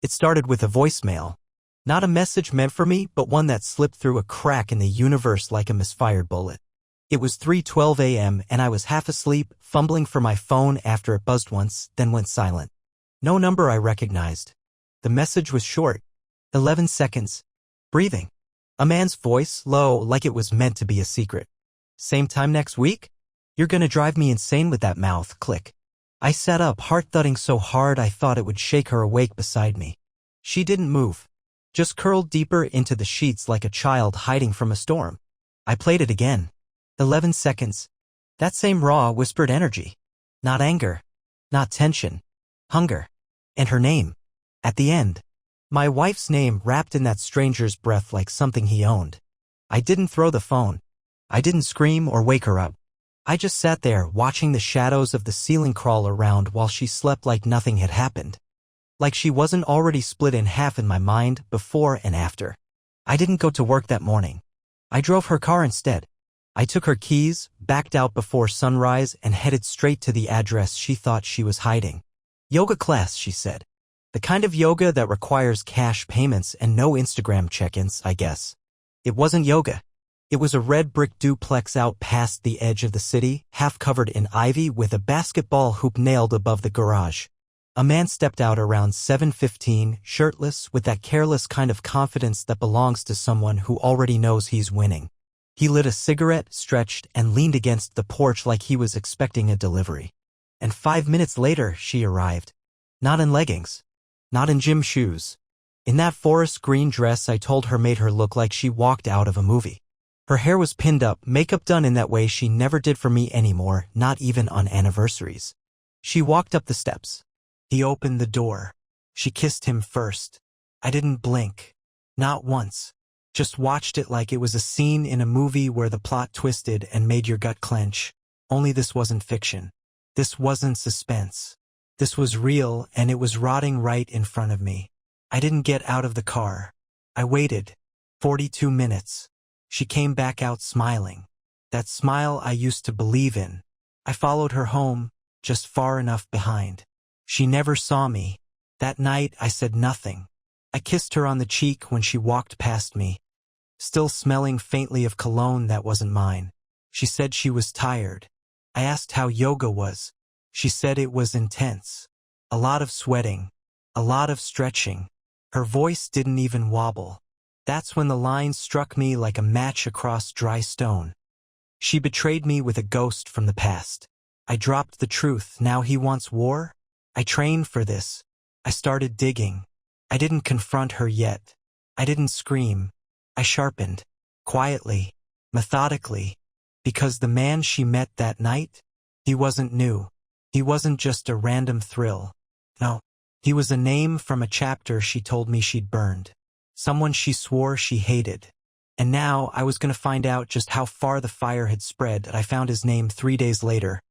It started with a voicemail. Not a message meant for me, but one that slipped through a crack in the universe like a misfired bullet. It was 3:12 a.m. and I was half asleep, fumbling for my phone after it buzzed once, then went silent. No number I recognized. The message was short. 11 seconds. Breathing. A man's voice, low, like it was meant to be a secret. Same time next week? You're gonna drive me insane with that mouth, click. I sat up, heart thudding so hard I thought it would shake her awake beside me. She didn't move. Just curled deeper into the sheets like a child hiding from a storm. I played it again. 11 seconds. That same raw, whispered energy. Not anger. Not tension. Hunger. And her name. At the end. My wife's name wrapped in that stranger's breath like something he owned. I didn't throw the phone. I didn't scream or wake her up. I just sat there watching the shadows of the ceiling crawl around while she slept like nothing had happened. Like she wasn't already split in half in my mind before and after. I didn't go to work that morning. I drove her car instead. I took her keys, backed out before sunrise, and headed straight to the address she thought she was hiding. Yoga class, she said. The kind of yoga that requires cash payments and no Instagram check-ins, I guess. It wasn't yoga. It was a red brick duplex out past the edge of the city, half covered in ivy with a basketball hoop nailed above the garage. A man stepped out around 7:15, shirtless, with that careless kind of confidence that belongs to someone who already knows he's winning. He lit a cigarette, stretched, and leaned against the porch like he was expecting a delivery. And 5 minutes later, she arrived. Not in leggings. Not in gym shoes. In that forest green dress I told her made her look like she walked out of a movie. Her hair was pinned up, makeup done in that way she never did for me anymore, not even on anniversaries. She walked up the steps. He opened the door. She kissed him first. I didn't blink. Not once. Just watched it like it was a scene in a movie where the plot twisted and made your gut clench. Only this wasn't fiction. This wasn't suspense. This was real, and it was rotting right in front of me. I didn't get out of the car. I waited. 42 minutes. She came back out smiling. That smile I used to believe in. I followed her home, just far enough behind. She never saw me. That night I said nothing. I kissed her on the cheek when she walked past me. Still smelling faintly of cologne that wasn't mine. She said she was tired. I asked how yoga was. She said it was intense. A lot of sweating. A lot of stretching. Her voice didn't even wobble. That's when the line struck me like a match across dry stone. She betrayed me with a ghost from the past. I dropped the truth. Now he wants war? I trained for this. I started digging. I didn't confront her yet. I didn't scream. I sharpened. Quietly. Methodically. Because the man she met that night, he wasn't new. He wasn't just a random thrill. No. He was a name from a chapter she told me she'd burned. Someone she swore she hated. And now I was going to find out just how far the fire had spread. I found his name 3 days later.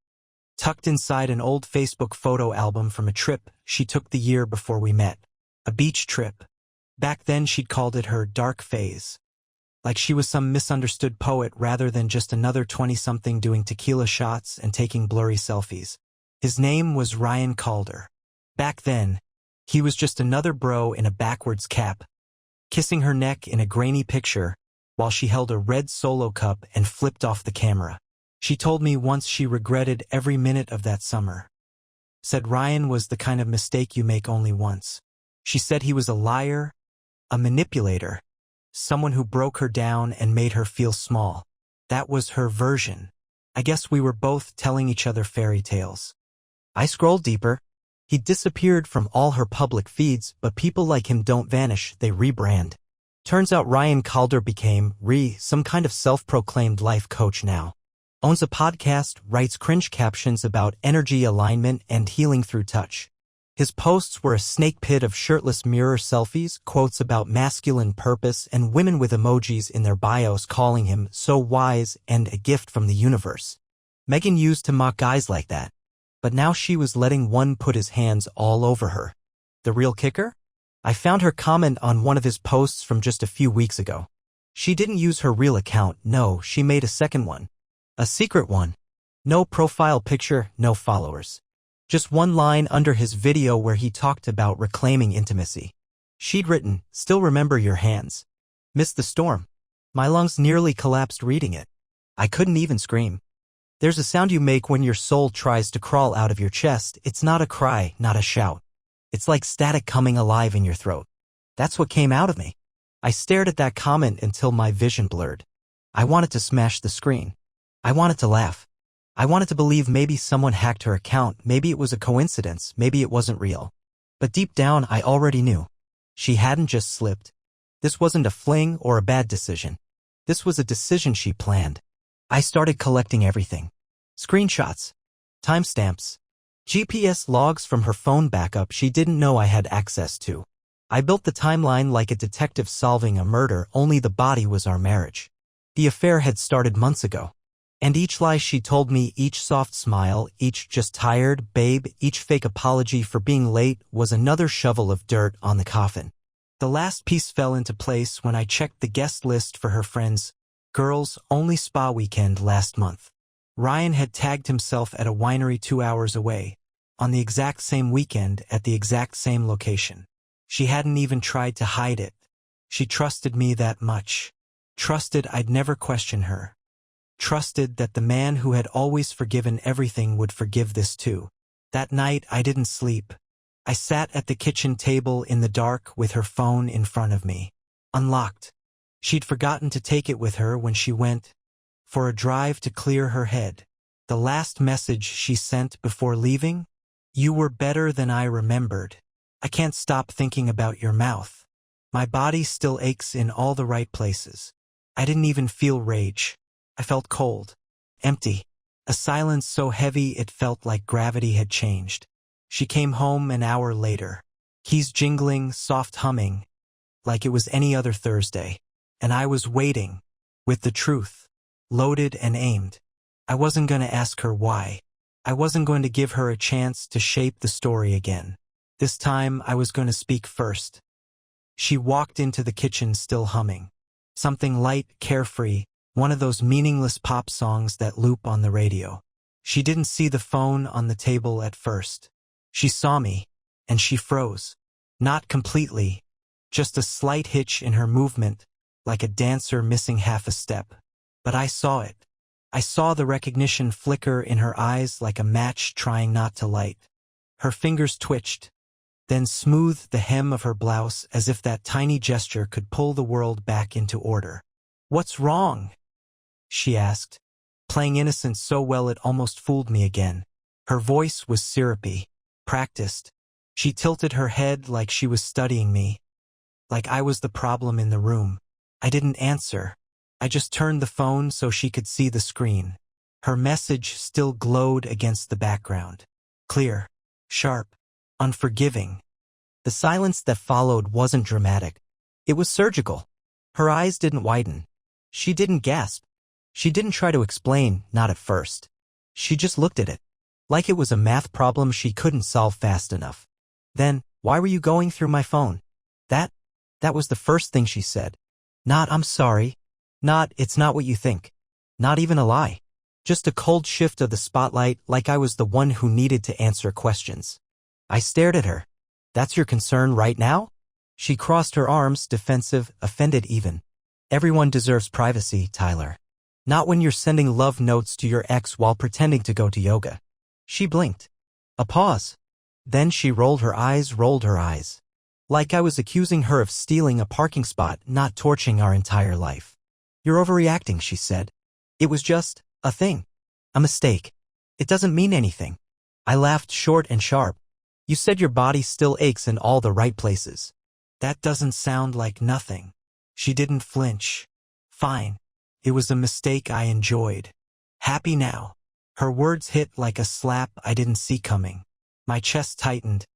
Tucked inside an old Facebook photo album from a trip she took the year before we met. A beach trip. Back then she'd called it her dark phase. Like she was some misunderstood poet rather than just another 20-something doing tequila shots and taking blurry selfies. His name was Ryan Calder. Back then, he was just another bro in a backwards cap, kissing her neck in a grainy picture while she held a red Solo cup and flipped off the camera. She told me once she regretted every minute of that summer. Said Ryan was the kind of mistake you make only once. She said he was a liar, a manipulator, someone who broke her down and made her feel small. That was her version. I guess we were both telling each other fairy tales. I scrolled deeper. He disappeared from all her public feeds, but people like him don't vanish, they rebrand. Turns out Ryan Calder became some kind of self-proclaimed life coach now. Owns a podcast, writes cringe captions about energy alignment and healing through touch. His posts were a snake pit of shirtless mirror selfies, quotes about masculine purpose, and women with emojis in their bios calling him so wise and a gift from the universe. Megan used to mock guys like that. But now she was letting one put his hands all over her. The real kicker? I found her comment on one of his posts from just a few weeks ago. She didn't use her real account, no, she made a second one. A secret one. No profile picture, no followers. Just one line under his video where he talked about reclaiming intimacy. She'd written, "Still remember your hands. Missed the storm." My lungs nearly collapsed reading it. I couldn't even scream. There's a sound you make when your soul tries to crawl out of your chest. It's not a cry, not a shout. It's like static coming alive in your throat. That's what came out of me. I stared at that comment until my vision blurred. I wanted to smash the screen. I wanted to laugh. I wanted to believe maybe someone hacked her account, maybe it was a coincidence, maybe it wasn't real. But deep down, I already knew. She hadn't just slipped. This wasn't a fling or a bad decision. This was a decision she planned. I started collecting everything. Screenshots, timestamps, GPS logs from her phone backup she didn't know I had access to. I built the timeline like a detective solving a murder, only the body was our marriage. The affair had started months ago. And each lie she told me, each soft smile, each "just tired, babe," each fake apology for being late was another shovel of dirt on the coffin. The last piece fell into place when I checked the guest list for her friend's girls' only spa weekend last month. Ryan had tagged himself at a winery 2 hours away, on the exact same weekend at the exact same location. She hadn't even tried to hide it. She trusted me that much. Trusted I'd never question her. Trusted that the man who had always forgiven everything would forgive this too. That night I didn't sleep. I sat at the kitchen table in the dark with her phone in front of me, unlocked. She'd forgotten to take it with her when she went for a drive to clear her head. The last message she sent before leaving? "You were better than I remembered. I can't stop thinking about your mouth. My body still aches in all the right places." I didn't even feel rage. I felt cold, empty, a silence so heavy it felt like gravity had changed. She came home an hour later, keys jingling, soft humming, like it was any other Thursday. And I was waiting, with the truth, loaded and aimed. I wasn't going to ask her why. I wasn't going to give her a chance to shape the story again. This time I was going to speak first. She walked into the kitchen still humming. Something light, carefree, one of those meaningless pop songs that loop on the radio. She didn't see the phone on the table at first. She saw me, and she froze. Not completely, just a slight hitch in her movement, like a dancer missing half a step. But I saw it. I saw the recognition flicker in her eyes like a match trying not to light. Her fingers twitched, then smoothed the hem of her blouse as if that tiny gesture could pull the world back into order. "What's wrong?" she asked, playing innocent so well it almost fooled me again. Her voice was syrupy, practiced. She tilted her head like she was studying me, like I was the problem in the room. I didn't answer. I just turned the phone so she could see the screen. Her message still glowed against the background. Clear, sharp, unforgiving. The silence that followed wasn't dramatic. It was surgical. Her eyes didn't widen. She didn't gasp. She didn't try to explain, not at first. She just looked at it, like it was a math problem she couldn't solve fast enough. Then, "Why were you going through my phone?" That was the first thing she said. Not "I'm sorry." Not "It's not what you think." Not even a lie. Just a cold shift of the spotlight, like I was the one who needed to answer questions. I stared at her. "That's your concern right now?" She crossed her arms, defensive, offended even. "Everyone deserves privacy, Tyler. Not when you're sending love notes to your ex while pretending to go to yoga." She blinked. A pause. Then she rolled her eyes. Like I was accusing her of stealing a parking spot, not torching our entire life. "You're overreacting," she said. "It was just a thing. A mistake. It doesn't mean anything." I laughed short and sharp. "You said your body still aches in all the right places. That doesn't sound like nothing." She didn't flinch. "Fine. It was a mistake I enjoyed. Happy now." Her words hit like a slap I didn't see coming. My chest tightened.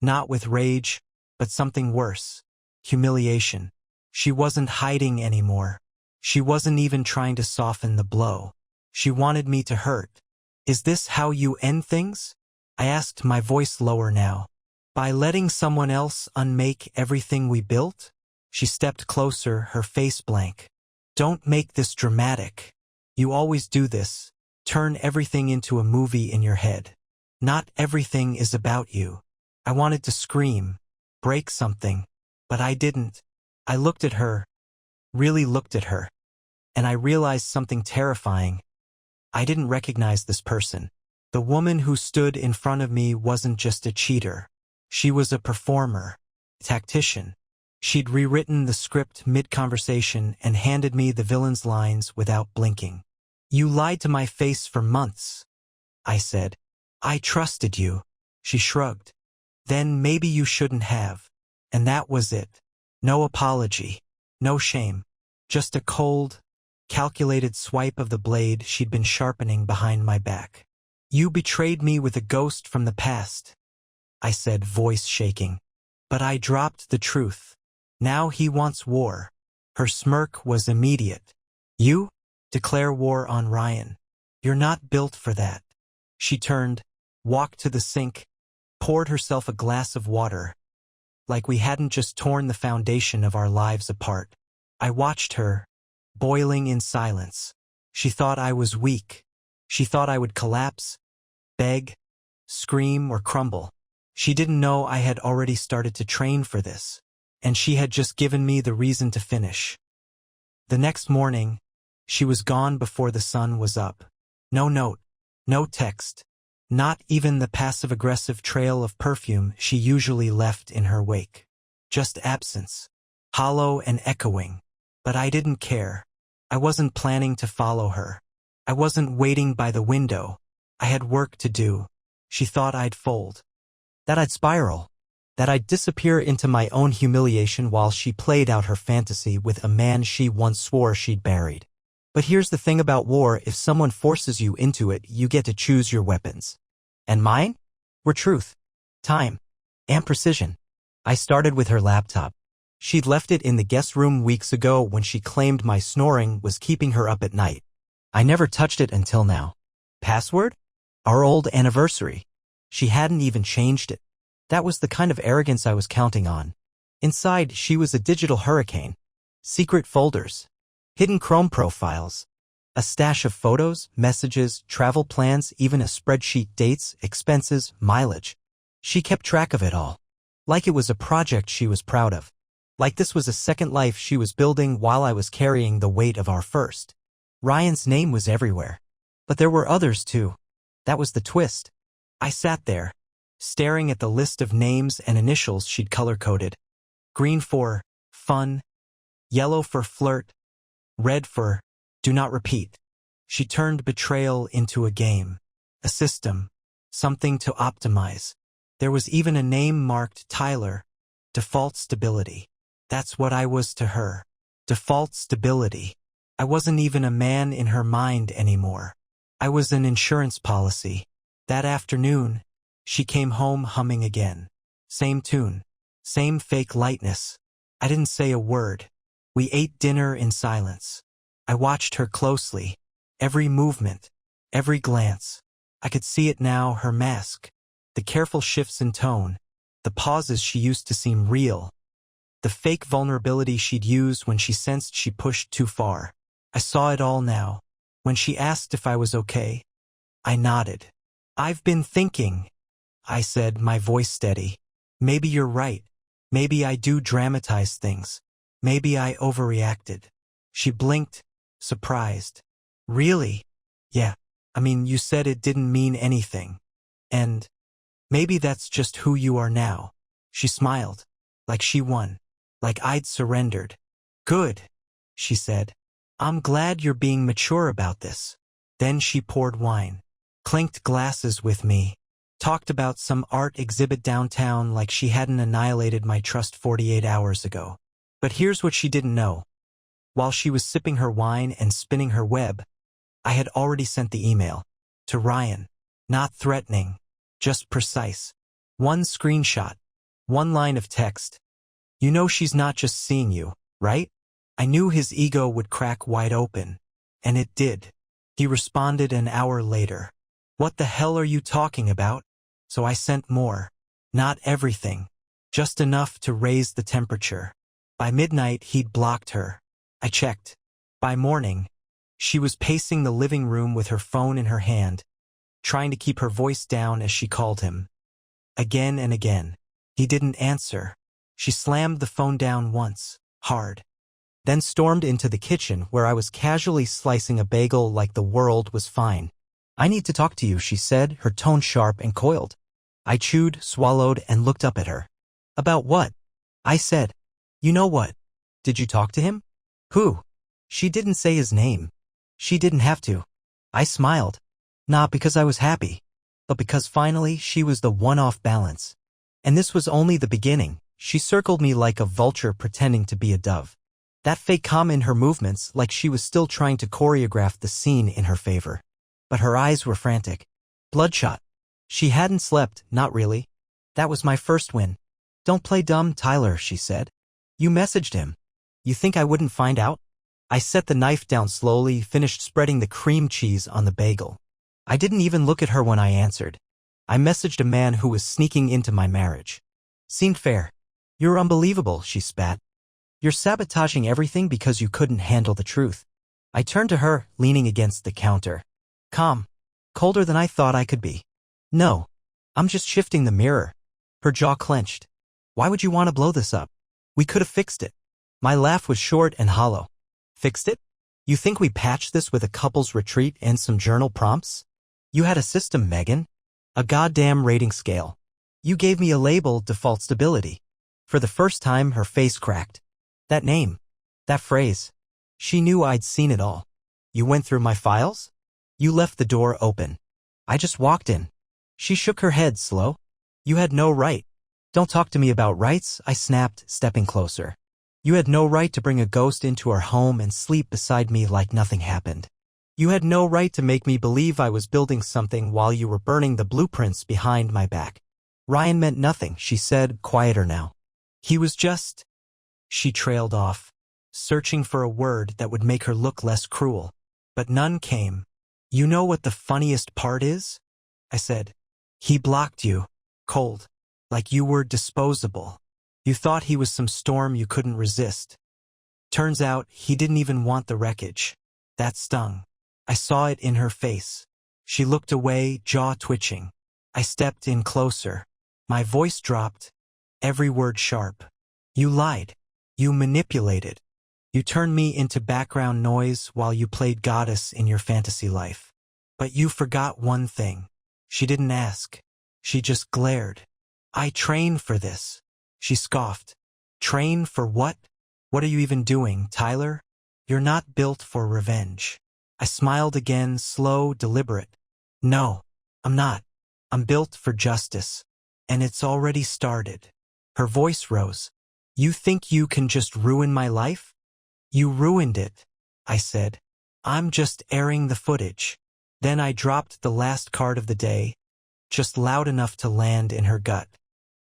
Not with rage, but something worse. Humiliation. She wasn't hiding anymore. She wasn't even trying to soften the blow. She wanted me to hurt. "Is this how you end things?" I asked, my voice lower now. "By letting someone else unmake everything we built?" She stepped closer, her face blank. "Don't make this dramatic. You always do this. Turn everything into a movie in your head. Not everything is about you." I wanted to scream, break something, But I didn't. I looked at her, really looked at her, and I realized something terrifying. I didn't recognize this person. The woman who stood in front of me wasn't just a cheater. She was a performer, tactician. She'd rewritten the script mid-conversation and handed me the villain's lines without blinking. "You lied to my face for months," I said. "I trusted you." She shrugged. "Then maybe you shouldn't have." And that was it. No apology. No shame. Just a cold, calculated swipe of the blade she'd been sharpening behind my back. "You betrayed me with a ghost from the past," I said, voice shaking. "But I dropped the truth. Now he wants war." Her smirk was immediate. "You? Declare war on Ryan. You're not built for that." She turned, walked to the sink, poured herself a glass of water, like we hadn't just torn the foundation of our lives apart. I watched her, boiling in silence. She thought I was weak. She thought I would collapse, beg, scream, or crumble. She didn't know I had already started to train for this, and she had just given me the reason to finish. The next morning, she was gone before the sun was up. No note, no text, not even the passive-aggressive trail of perfume she usually left in her wake. Just absence, hollow and echoing. But I didn't care. I wasn't planning to follow her. I wasn't waiting by the window. I had work to do. She thought I'd fold, that I'd spiral, that I'd disappear into my own humiliation while she played out her fantasy with a man she once swore she'd buried. But here's the thing about war: if someone forces you into it, you get to choose your weapons. And mine were truth, time, and precision. I started with her laptop. She'd left it in the guest room weeks ago when she claimed my snoring was keeping her up at night. I never touched it until now. Password? Our old anniversary. She hadn't even changed it. That was the kind of arrogance I was counting on. Inside, she was a digital hurricane. Secret folders, hidden Chrome profiles, a stash of photos, messages, travel plans, even a spreadsheet: dates, expenses, mileage. She kept track of it all, like it was a project she was proud of. Like this was a second life she was building while I was carrying the weight of our first. Ryan's name was everywhere. But there were others too. That was the twist. I sat there, staring at the list of names and initials she'd color-coded. Green for fun, yellow for flirt, red for do not repeat. She turned betrayal into a game, a system, something to optimize. There was even a name marked Tyler, default stability. That's what I was to her. Default stability. I wasn't even a man in her mind anymore. I was an insurance policy. That afternoon, she came home humming again. Same tune. Same fake lightness. I didn't say a word. We ate dinner in silence. I watched her closely. Every movement, every glance. I could see it now: her mask, the careful shifts in tone, the pauses she used to seem real, the fake vulnerability she'd use when she sensed she pushed too far. I saw it all now. When she asked if I was okay, I nodded. "I've been thinking," I said, my voice steady. "Maybe you're right. Maybe I do dramatize things. Maybe I overreacted." She blinked, surprised. "Really?" "Yeah. I mean, you said it didn't mean anything. And maybe that's just who you are now." She smiled, like she won, like I'd surrendered. "Good," she said. "I'm glad you're being mature about this." Then she poured wine, clinked glasses with me, talked about some art exhibit downtown like she hadn't annihilated my trust 48 hours ago. But here's what she didn't know. While she was sipping her wine and spinning her web, I had already sent the email. To Ryan. Not threatening, just precise. One screenshot, one line of text. "You know she's not just seeing you, right?" I knew his ego would crack wide open. And it did. He responded an hour later. "What the hell are you talking about?" So I sent more. Not everything. Just enough to raise the temperature. By midnight, he'd blocked her. I checked. By morning, she was pacing the living room with her phone in her hand, trying to keep her voice down as she called him. Again and again. He didn't answer. She slammed the phone down once, hard, then stormed into the kitchen where I was casually slicing a bagel like the world was fine. "I need to talk to you," she said, her tone sharp and coiled. I chewed, swallowed, and looked up at her. "About what?" I said. "You know what. Did you talk to him?" "Who?" She didn't say his name. She didn't have to. I smiled. Not because I was happy, but because finally she was the one off balance. And this was only the beginning. She circled me like a vulture pretending to be a dove. That fake calm in her movements, like she was still trying to choreograph the scene in her favor. But her eyes were frantic. Bloodshot. She hadn't slept, not really. That was my first win. "Don't play dumb, Tyler," she said. "You messaged him. You think I wouldn't find out?" I set the knife down slowly, finished spreading the cream cheese on the bagel. I didn't even look at her when I answered. I messaged a man who was sneaking into my marriage. "Seemed fair." "You're unbelievable," she spat. "You're sabotaging everything because you couldn't handle the truth." I turned to her, leaning against the counter. Calm. Colder than I thought I could be. "No. I'm just shifting the mirror." Her jaw clenched. "Why would you want to blow this up? We could have fixed it." My laugh was short and hollow. "Fixed it? You think we patched this with a couple's retreat and some journal prompts? You had a system, Megan. A goddamn rating scale. You gave me a label, default stability." For the first time, her face cracked. That name. That phrase. She knew I'd seen it all. "You went through my files? You left the door open." "I just walked in." She shook her head slow. "You had no right." "Don't talk to me about rights," I snapped, stepping closer. "You had no right to bring a ghost into our home and sleep beside me like nothing happened. You had no right to make me believe I was building something while you were burning the blueprints behind my back." "Ryan meant nothing," she said, quieter now. "He was just—" She trailed off, searching for a word that would make her look less cruel. But none came. "You know what the funniest part is?" I said. "He blocked you. Cold. Like you were disposable. You thought he was some storm you couldn't resist. Turns out he didn't even want the wreckage." That stung. I saw it in her face. She looked away, jaw twitching. I stepped in closer. My voice dropped, every word sharp. "You lied. You manipulated. You turned me into background noise while you played goddess in your fantasy life. But you forgot one thing." She didn't ask. She just glared. "I trained for this." She scoffed. "Train for what? What are you even doing, Tyler? You're not built for revenge." I smiled again, slow, deliberate. "No, I'm not. I'm built for justice. And it's already started." Her voice rose. "You think you can just ruin my life?" "You ruined it," I said. "I'm just airing the footage." Then I dropped the last card of the day, just loud enough to land in her gut.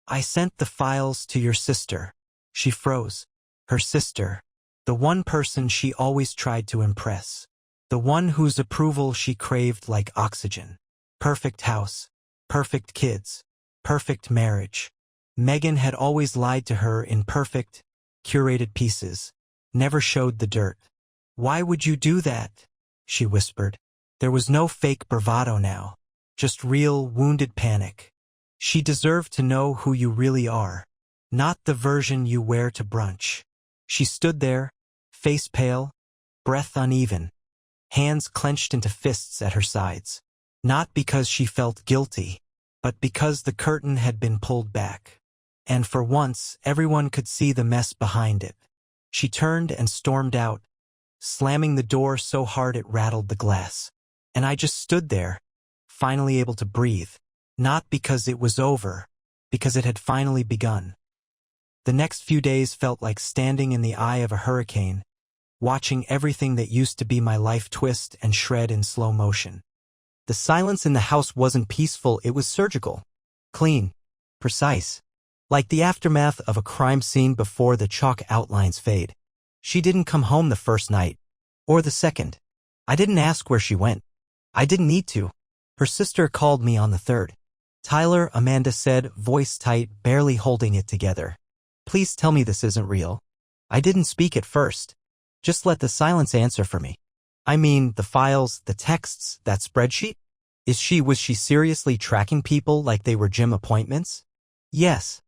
"I sent the files to your sister." She froze. Her sister. The one person she always tried to impress. The one whose approval she craved like oxygen. Perfect house. Perfect kids. Perfect marriage. Megan had always lied to her in perfect, curated pieces. Never showed the dirt. "Why would you do that?" she whispered. There was no fake bravado now. Just real, wounded panic. She deserved to know who you really are. Not the version you wear to brunch. She stood there, face pale, breath uneven, hands clenched into fists at her sides. Not because she felt guilty, but because the curtain had been pulled back. And for once, everyone could see the mess behind it. She turned and stormed out, slamming the door so hard it rattled the glass. And I just stood there, finally able to breathe. Not because it was over, because it had finally begun. The next few days felt like standing in the eye of a hurricane, watching everything that used to be my life twist and shred in slow motion. The silence in the house wasn't peaceful, it was surgical. Clean. Precise. Like the aftermath of a crime scene before the chalk outlines fade. She didn't come home the first night. Or the second. I didn't ask where she went. I didn't need to. Her sister called me on the third. "Tyler," Amanda said, voice tight, barely holding it together. "Please tell me this isn't real." I didn't speak at first. Just let the silence answer for me. "I mean, the files, the texts, that spreadsheet? Was she seriously tracking people like they were gym appointments?" "Yes."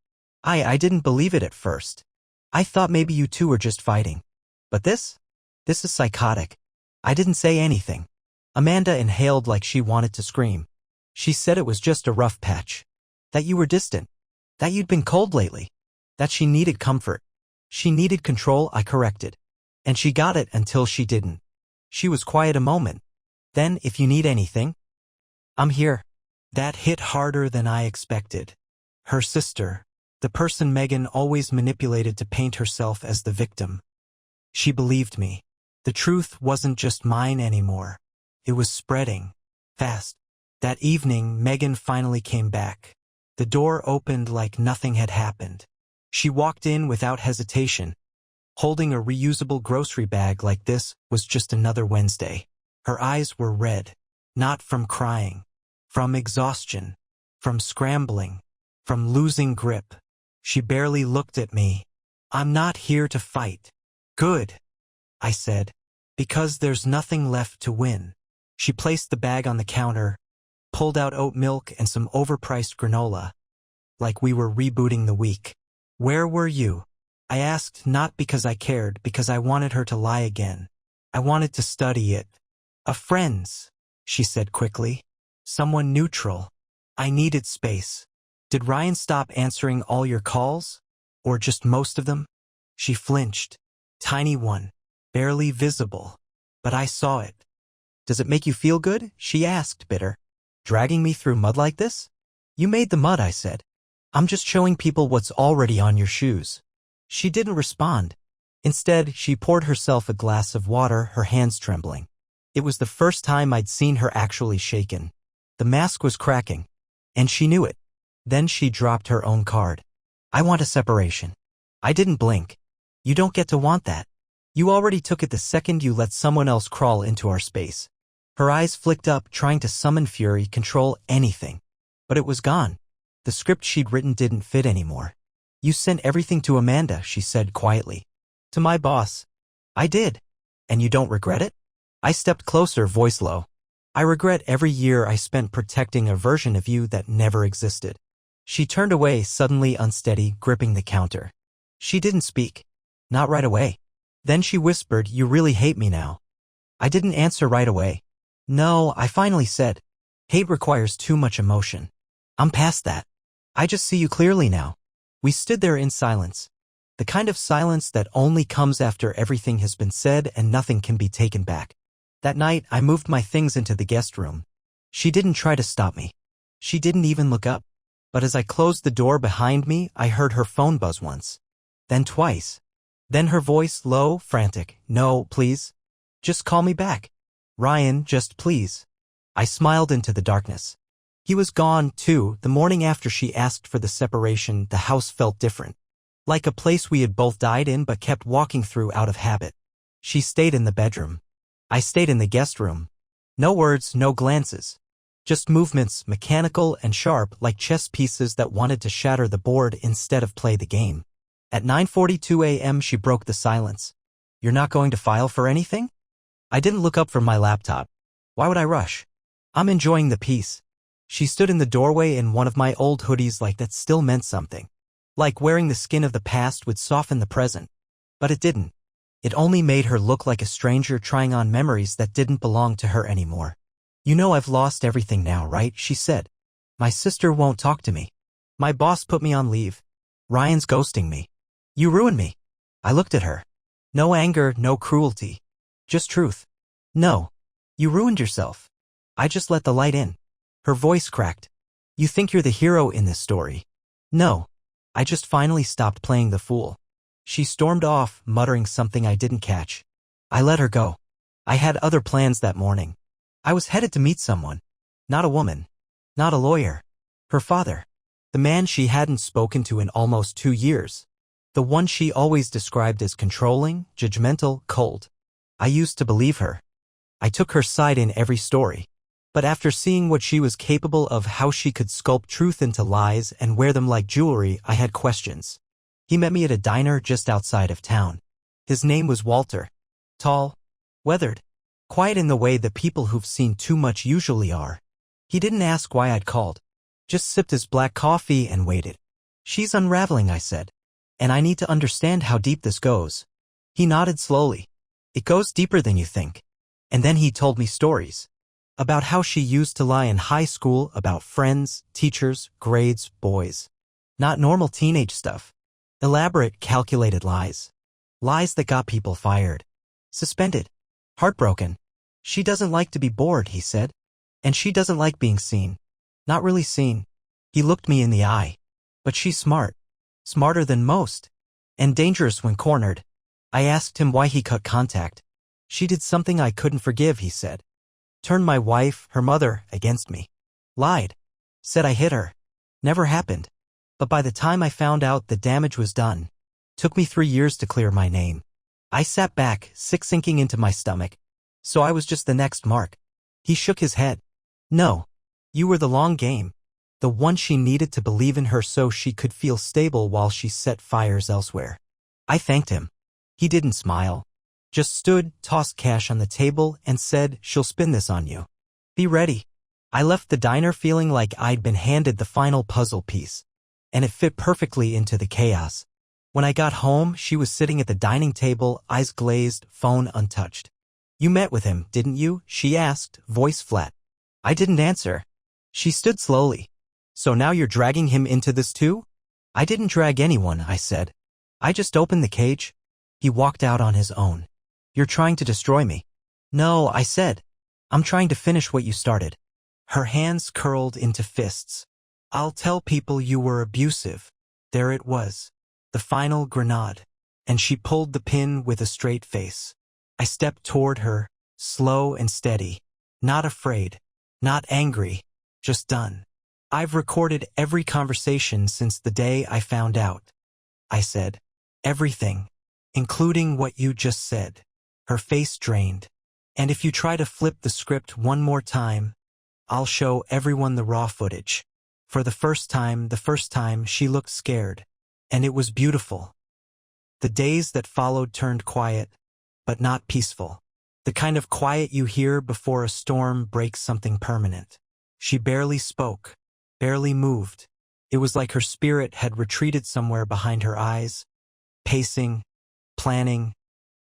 I didn't believe it at first. I thought maybe you two were just fighting. But this is psychotic. I didn't say anything. Amanda inhaled like she wanted to scream. She said it was just a rough patch. That you were distant. That you'd been cold lately. That she needed comfort. She needed control, I corrected. And she got it until she didn't. She was quiet a moment. Then, if you need anything, I'm here. That hit harder than I expected. Her sister, the person Megan always manipulated to paint herself as the victim. She believed me. The truth wasn't just mine anymore. It was spreading. Fast. That evening, Megan finally came back. The door opened like nothing had happened. She walked in without hesitation. Holding a reusable grocery bag like this was just another Wednesday. Her eyes were red. Not from crying. From exhaustion. From scrambling. From losing grip. She barely looked at me. I'm not here to fight. Good, I said, because there's nothing left to win. She placed the bag on the counter, pulled out oat milk and some overpriced granola, like we were rebooting the week. Where were you? I asked, not because I cared, because I wanted her to lie again. I wanted to study it. A friend's, she said quickly. Someone neutral. I needed space. Did Ryan stop answering all your calls? Or just most of them? She flinched. Tiny one. Barely visible. But I saw it. Does it make you feel good? She asked, bitter. Dragging me through mud like this? You made the mud, I said. I'm just showing people what's already on your shoes. She didn't respond. Instead, she poured herself a glass of water, her hands trembling. It was the first time I'd seen her actually shaken. The mask was cracking. And she knew it. Then she dropped her own card. I want a separation. I didn't blink. You don't get to want that. You already took it the second you let someone else crawl into our space. Her eyes flicked up, trying to summon fury, control anything. But it was gone. The script she'd written didn't fit anymore. You sent everything to Amanda, she said quietly. To my boss. I did. And you don't regret it? I stepped closer, voice low. I regret every year I spent protecting a version of you that never existed. She turned away, suddenly unsteady, gripping the counter. She didn't speak. Not right away. Then she whispered, you really hate me now. I didn't answer right away. No, I finally said. Hate requires too much emotion. I'm past that. I just see you clearly now. We stood there in silence. The kind of silence that only comes after everything has been said and nothing can be taken back. That night, I moved my things into the guest room. She didn't try to stop me. She didn't even look up. But as I closed the door behind me, I heard her phone buzz once. Then twice. Then her voice, low, frantic. No, please. Just call me back. Ryan, just please. I smiled into the darkness. He was gone, too. The morning after she asked for the separation, the house felt different. Like a place we had both died in but kept walking through out of habit. She stayed in the bedroom. I stayed in the guest room. No words, no glances. Just movements, mechanical and sharp, like chess pieces that wanted to shatter the board instead of play the game. At 9:42 a.m. she broke the silence. You're not going to file for anything? I didn't look up from my laptop. Why would I rush? I'm enjoying the peace. She stood in the doorway in one of my old hoodies like that still meant something. Like wearing the skin of the past would soften the present. But it didn't. It only made her look like a stranger trying on memories that didn't belong to her anymore. You know I've lost everything now, right? She said. My sister won't talk to me. My boss put me on leave. Ryan's ghosting me. You ruined me. I looked at her. No anger, no cruelty. Just truth. No. You ruined yourself. I just let the light in. Her voice cracked. You think you're the hero in this story. No. I just finally stopped playing the fool. She stormed off, muttering something I didn't catch. I let her go. I had other plans that morning. I was headed to meet someone. Not a woman. Not a lawyer. Her father. The man she hadn't spoken to in almost 2 years. The one she always described as controlling, judgmental, cold. I used to believe her. I took her side in every story. But after seeing what she was capable of, how she could sculpt truth into lies and wear them like jewelry, I had questions. He met me at a diner just outside of town. His name was Walter. Tall, weathered, quiet in the way that people who've seen too much usually are. He didn't ask why I'd called. Just sipped his black coffee and waited. She's unraveling, I said. And I need to understand how deep this goes. He nodded slowly. It goes deeper than you think. And then he told me stories. About how she used to lie in high school, about friends, teachers, grades, boys. Not normal teenage stuff. Elaborate, calculated lies. Lies that got people fired. Suspended. Heartbroken. She doesn't like to be bored, he said. And she doesn't like being seen. Not really seen. He looked me in the eye. But she's smart. Smarter than most. And dangerous when cornered. I asked him why he cut contact. She did something I couldn't forgive, he said. Turned my wife, her mother, against me. Lied. Said I hit her. Never happened. But by the time I found out, the damage was done. Took me 3 years to clear my name. I sat back, sick sinking into my stomach. So I was just the next mark. He shook his head. No. You were the long game. The one she needed to believe in her so she could feel stable while she set fires elsewhere. I thanked him. He didn't smile. Just stood, tossed cash on the table, and said, she'll spin this on you. Be ready. I left the diner feeling like I'd been handed the final puzzle piece. And it fit perfectly into the chaos. When I got home, she was sitting at the dining table, eyes glazed, phone untouched. You met with him, didn't you? She asked, voice flat. I didn't answer. She stood slowly. So now you're dragging him into this too? I didn't drag anyone, I said. I just opened the cage. He walked out on his own. You're trying to destroy me. No, I said. I'm trying to finish what you started. Her hands curled into fists. I'll tell people you were abusive. There it was. The final grenade. And she pulled the pin with a straight face. I stepped toward her, slow and steady. Not afraid. Not angry. Just done. I've recorded every conversation since the day I found out. I said. Everything. Including what you just said. Her face drained. And if you try to flip the script one more time, I'll show everyone the raw footage. For the first time, she looked scared. And it was beautiful. The days that followed turned quiet, but not peaceful. The kind of quiet you hear before a storm breaks something permanent. She barely spoke, barely moved. It was like her spirit had retreated somewhere behind her eyes, pacing, planning,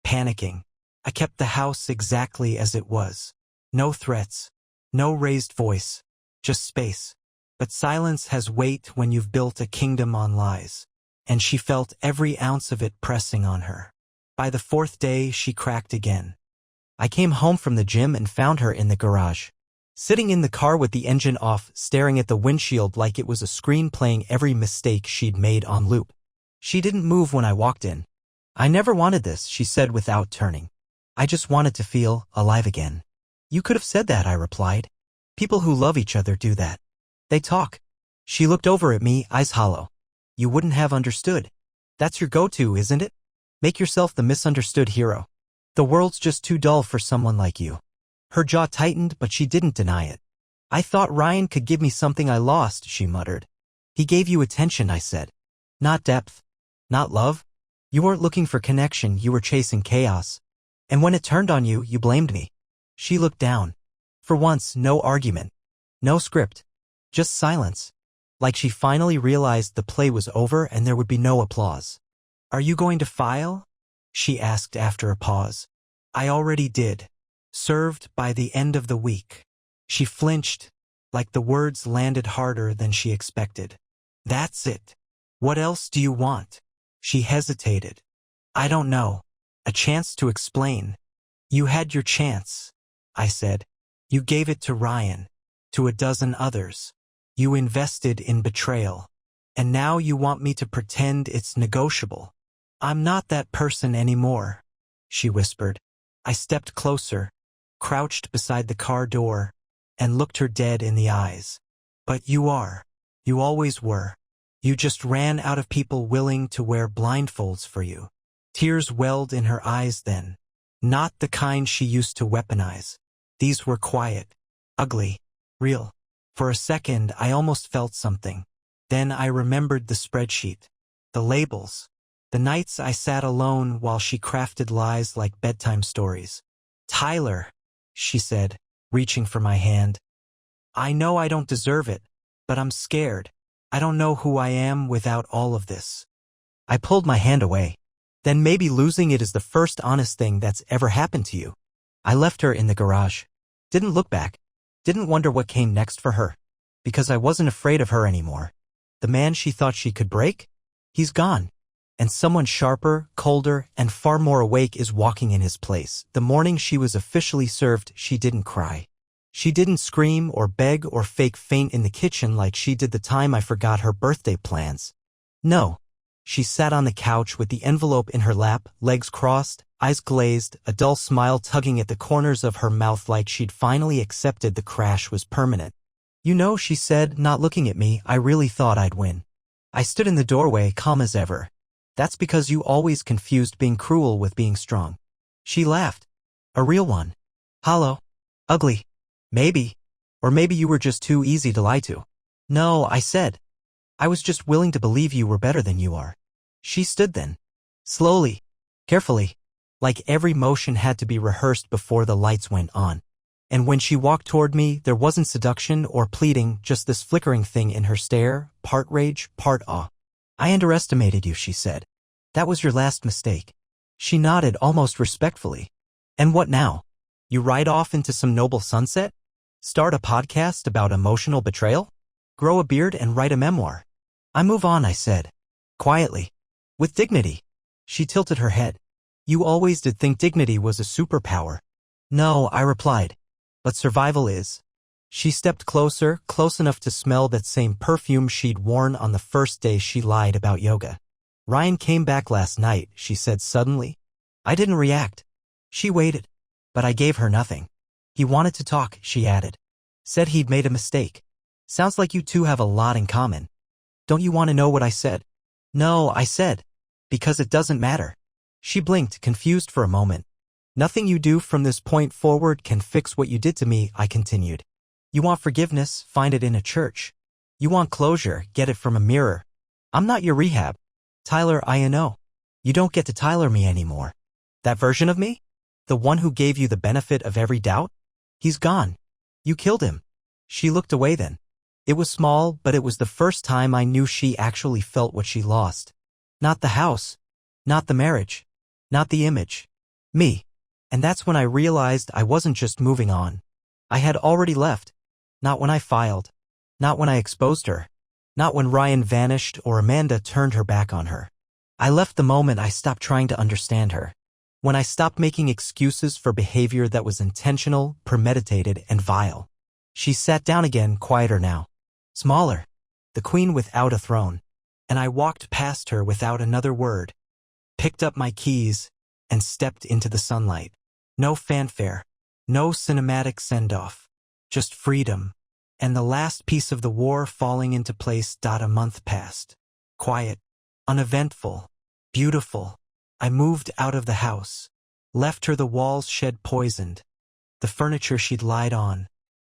panicking. I kept the house exactly as it was. No threats, no raised voice, just space. But silence has weight when you've built a kingdom on lies. And she felt every ounce of it pressing on her. By the 4th day, she cracked again. I came home from the gym and found her in the garage. Sitting in the car with the engine off, staring at the windshield like it was a screen playing every mistake she'd made on loop. She didn't move when I walked in. I never wanted this, she said without turning. I just wanted to feel alive again. You could have said that, I replied. People who love each other do that. They talk. She looked over at me, eyes hollow. You wouldn't have understood. That's your go-to, isn't it? Make yourself the misunderstood hero. The world's just too dull for someone like you. Her jaw tightened, but she didn't deny it. I thought Ryan could give me something I lost, she muttered. He gave you attention, I said. Not depth. Not love. You weren't looking for connection, you were chasing chaos. And when it turned on you, you blamed me. She looked down. For once, no argument. No script. Just silence. Like she finally realized the play was over and there would be no applause. Are you going to file? She asked after a pause. I already did. Served by the end of the week. She flinched, like the words landed harder than she expected. That's it. What else do you want? She hesitated. I don't know. A chance to explain. You had your chance, I said. You gave it to Ryan. To a dozen others. You invested in betrayal. And now you want me to pretend it's negotiable. I'm not that person anymore, she whispered. I stepped closer, crouched beside the car door, and looked her dead in the eyes. But you are. You always were. You just ran out of people willing to wear blindfolds for you. Tears welled in her eyes then. Not the kind she used to weaponize. These were quiet, ugly, real. For a second, I almost felt something. Then I remembered the spreadsheet, the labels, the nights I sat alone while she crafted lies like bedtime stories. Tyler, she said, reaching for my hand. I know I don't deserve it, but I'm scared. I don't know who I am without all of this. I pulled my hand away. Then maybe losing it is the first honest thing that's ever happened to you. I left her in the garage. Didn't look back. Didn't wonder what came next for her. Because I wasn't afraid of her anymore. The man she thought she could break? He's gone. And someone sharper, colder, and far more awake is walking in his place. The morning she was officially served, she didn't cry. She didn't scream or beg or fake faint in the kitchen like she did the time I forgot her birthday plans. No. She sat on the couch with the envelope in her lap, legs crossed, eyes glazed, a dull smile tugging at the corners of her mouth like she'd finally accepted the crash was permanent. You know, she said, not looking at me, I really thought I'd win. I stood in the doorway, calm as ever. That's because you always confused being cruel with being strong. She laughed. A real one. Hollow. Ugly. Maybe. Or maybe you were just too easy to lie to. No, I said. I was just willing to believe you were better than you are. She stood then. Slowly. Carefully. Like every motion had to be rehearsed before the lights went on. And when she walked toward me, there wasn't seduction or pleading, just this flickering thing in her stare, part rage, part awe. I underestimated you, she said. That was your last mistake. She nodded almost respectfully. And what now? You ride off into some noble sunset? Start a podcast about emotional betrayal? Grow a beard and write a memoir? I move on, I said. Quietly. With dignity. She tilted her head. You always did think dignity was a superpower. No, I replied. But survival is. She stepped closer, close enough to smell that same perfume she'd worn on the first day she lied about yoga. Ryan came back last night, she said suddenly. I didn't react. She waited. But I gave her nothing. He wanted to talk, she added. Said he'd made a mistake. Sounds like you two have a lot in common. Don't you want to know what I said? No, I said. Because it doesn't matter. She blinked, confused for a moment. Nothing you do from this point forward can fix what you did to me, I continued. You want forgiveness, find it in a church. You want closure, get it from a mirror. I'm not your rehab. Tyler, I know. You don't get to Tyler me anymore. That version of me? The one who gave you the benefit of every doubt? He's gone. You killed him. She looked away then. It was small, but it was the first time I knew she actually felt what she lost. Not the house. Not the marriage. Not the image. Me. And that's when I realized I wasn't just moving on. I had already left. Not when I filed. Not when I exposed her. Not when Ryan vanished or Amanda turned her back on her. I left the moment I stopped trying to understand her. When I stopped making excuses for behavior that was intentional, premeditated, and vile. She sat down again, quieter now. Smaller. The queen without a throne. And I walked past her without another word. Picked up my keys and stepped into the sunlight. No fanfare. No cinematic send-off. Just freedom. And the last piece of the war falling into place. A month passed. Quiet. Uneventful. Beautiful. I moved out of the house. Left her the walls shed poisoned. The furniture she'd lied on.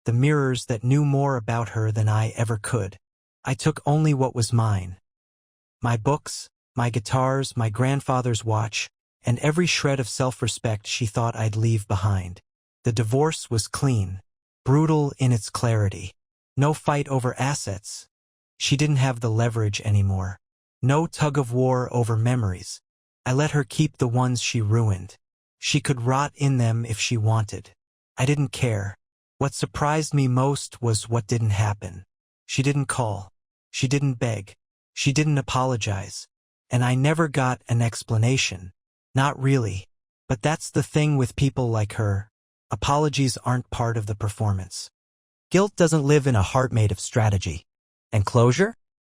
The mirrors that knew more about her than I ever could. I took only what was mine. My books, my guitars, my grandfather's watch, and every shred of self-respect she thought I'd leave behind. The divorce was clean, brutal in its clarity. No fight over assets. She didn't have the leverage anymore. No tug-of-war over memories. I let her keep the ones she ruined. She could rot in them if she wanted. I didn't care. What surprised me most was what didn't happen. She didn't call. She didn't beg. She didn't apologize. And I never got an explanation. Not really. But that's the thing with people like her. Apologies aren't part of the performance. Guilt doesn't live in a heart made of strategy. And closure?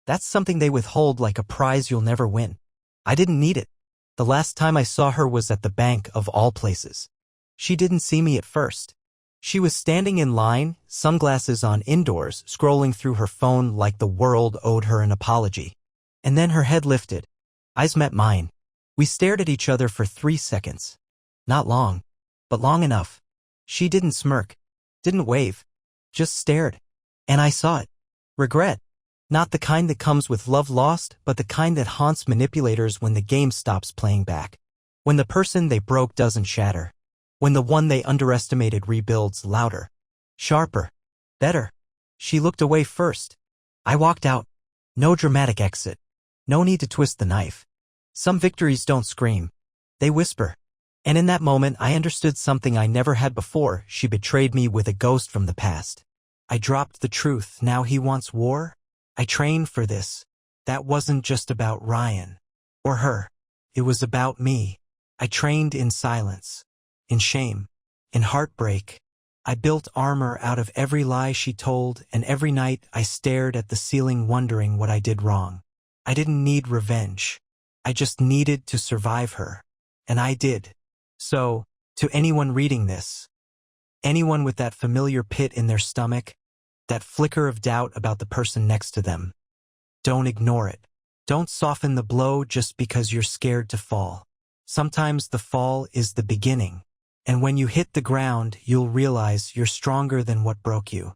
That's something they withhold like a prize you'll never win. I didn't need it. The last time I saw her was at the bank of all places. She didn't see me at first. She was standing in line, sunglasses on indoors, scrolling through her phone like the world owed her an apology. And then her head lifted. Eyes met mine. We stared at each other for 3 seconds. Not long, but long enough. She didn't smirk, didn't wave, just stared. And I saw it. Regret. Not the kind that comes with love lost, but the kind that haunts manipulators when the game stops playing back. When the person they broke doesn't shatter. When the one they underestimated rebuilds louder, sharper, better. She looked away first. I walked out. No dramatic exit. No need to twist the knife. Some victories don't scream. They whisper. And in that moment, I understood something I never had before. She betrayed me with a ghost from the past. I dropped the truth. Now he wants war? I trained for this. That wasn't just about Ryan. Or her. It was about me. I trained in silence. In shame. In heartbreak. I built armor out of every lie she told, and every night I stared at the ceiling wondering what I did wrong. I didn't need revenge. I just needed to survive her. And I did. So, to anyone reading this, anyone with that familiar pit in their stomach, that flicker of doubt about the person next to them, don't ignore it. Don't soften the blow just because you're scared to fall. Sometimes the fall is the beginning. And when you hit the ground, you'll realize you're stronger than what broke you.